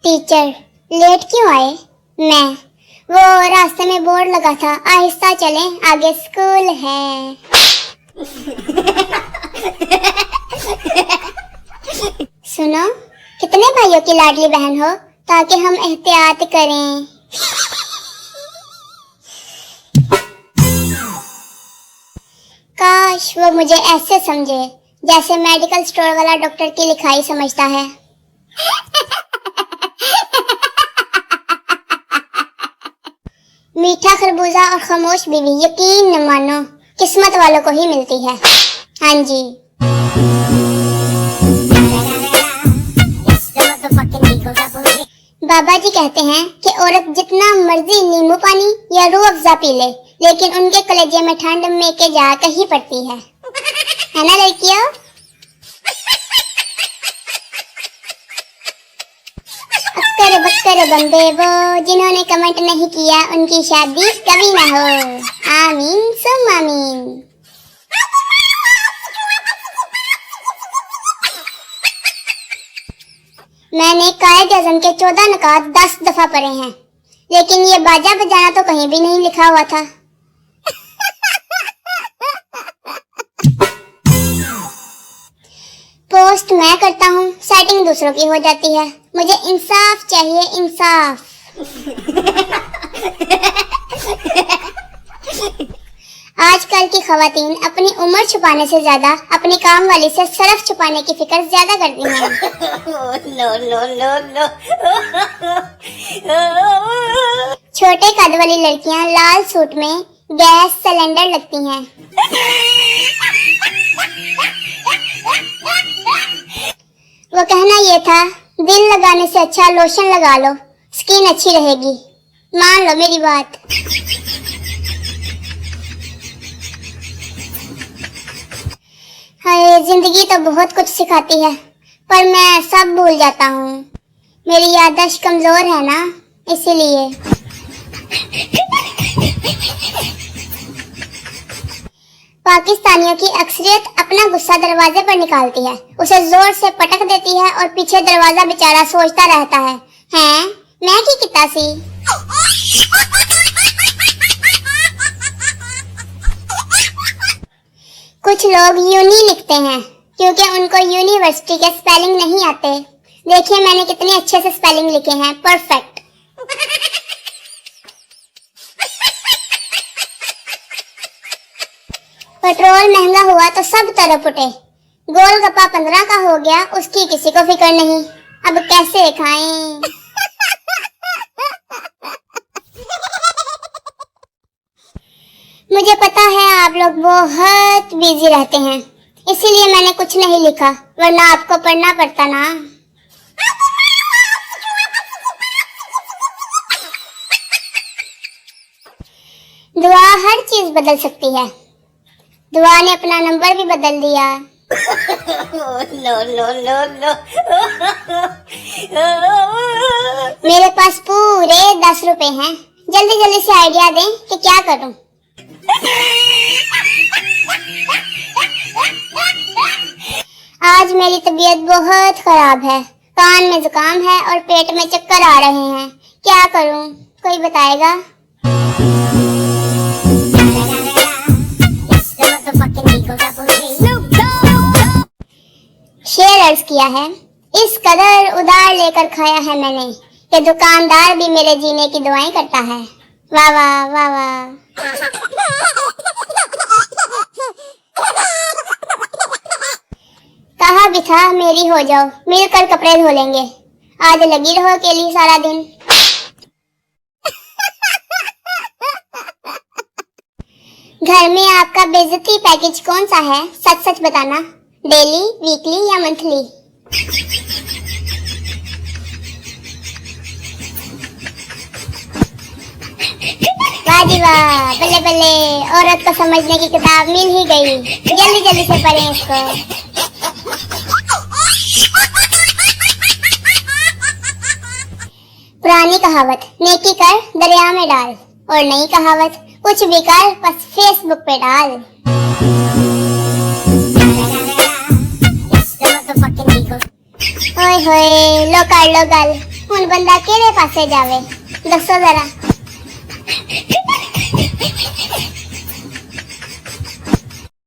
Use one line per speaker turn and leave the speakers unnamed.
Teacher late क्यों आए? मैं वो रास्ते में बोर्ड लगा था, आहिस्ता चलें आगे स्कूल है। सुनो, कितने भाइयों की लाडली बहन हो ताकि हम एहतियात करें। काश वो मुझे ऐसे समझे जैसे मेडिकल स्टोर वाला डॉक्टर की लिखाई समझता है। मीठा खरबूजा और खामोश बीवी, यकीन न मानो किस्मत वालों को ही मिलती है। हाँ जी। बाबा जी कहते हैं कि औरत जितना मर्जी नींबू पानी या रूह अफ़ज़ा पी ले, लेकिन उनके कलेजे में ठंड में के जाकर ही पड़ती है ना लड़कियों? अक्कर बक्कर बम्बे वो जिन्होंने कमेंट नहीं किया उनकी शादी कभी ना हो। आमीन सुम आमीन। मैंने कायद आज़म के 14 नकात 10 दफा पढ़े हैं, लेकिन ये बाजा बजाना तो कहीं भी नहीं लिखा हुआ था। पोस्ट मैं करता हूँ, सेटिंग दूसरों की हो जाती है। मुझे इंसाफ चाहिए, इंसाफ। आजकल की खवातीन अपनी उम्र छुपाने से ज्यादा अपनी काम वाली से सरफ छुपाने की फिक्र ज्यादा करती हैं। छोटे कद वाली लड़कियां लाल सूट में गैस सिलेंडर लगती हैं। वो कहना ये था, दिल लगाने से अच्छा लोशन लगा लो, स्किन अच्छी रहेगी। मान लो मेरी बात। हाय, जिंदगी तो बहुत कुछ सिखाती है, पर मैं सब भूल जाता हूँ। मेरी याददाश्त कमजोर है ना, इसीलिए। पाकिस्तानियों की अक्सरियत अपना गुस्सा दरवाजे पर निकालती है, उसे जोर से पटक देती है और पीछे दरवाजा बेचारा सोचता रहता है, हैं मैं की किता सी। कुछ लोग यूनी लिखते हैं क्योंकि उनको यूनिवर्सिटी के स्पेलिंग नहीं आते। देखिए मैंने कितने अच्छे से स्पेलिंग लिखे हैं, परफेक्ट। पेट्रोल महंगा हुआ तो सब तरफ उठे। गोलगप्पा 15 का हो गया, उसकी किसी को फिक्र नहीं। अब कैसे खाएं? मुझे पता है आप लोग बहुत बिजी रहते हैं, इसीलिए मैंने कुछ नहीं लिखा, वरना आपको पढ़ना पड़ता ना। दुआ हर चीज बदल सकती है। दुआ ने अपना नंबर भी बदल दिया। मेरे पास पूरे 10 रुपए हैं, जल्दी जल्दी से आइडिया दें कि क्या करूं। आज मेरी तबीयत बहुत खराब है, कान में जुकाम है और पेट में चक्कर आ रहे हैं। क्या करूं, कोई बताएगा? शेर अर्ज किया है, इस कदर उधार लेकर खाया है मैंने कि दुकानदार भी मेरे जीने की दुआएं करता है। वाह वाह वाह वाह। कहा भी था मेरी हो जाओ, मिलकर कपड़े धो लेंगे। आज लगी रहो अकेली सारा दिन। घर में आपका बेइज्जती पैकेज कौन सा है? सच सच बताना, डेली, वीकली या मंथली? वाह जी वाह, बल्ले बल्ले, औरत को समझने की किताब मिल ही गई। जल्दी जल्दी से पढ़ें इसको। पुरानी कहावत, नेकी कर दरिया में डाल, और नई कहावत, कुछ भी कर बस फेसबुक पे डाल। ओए होए, लो कर लो गल, हुन बंदा केड़े पासे जावे दसो जरा।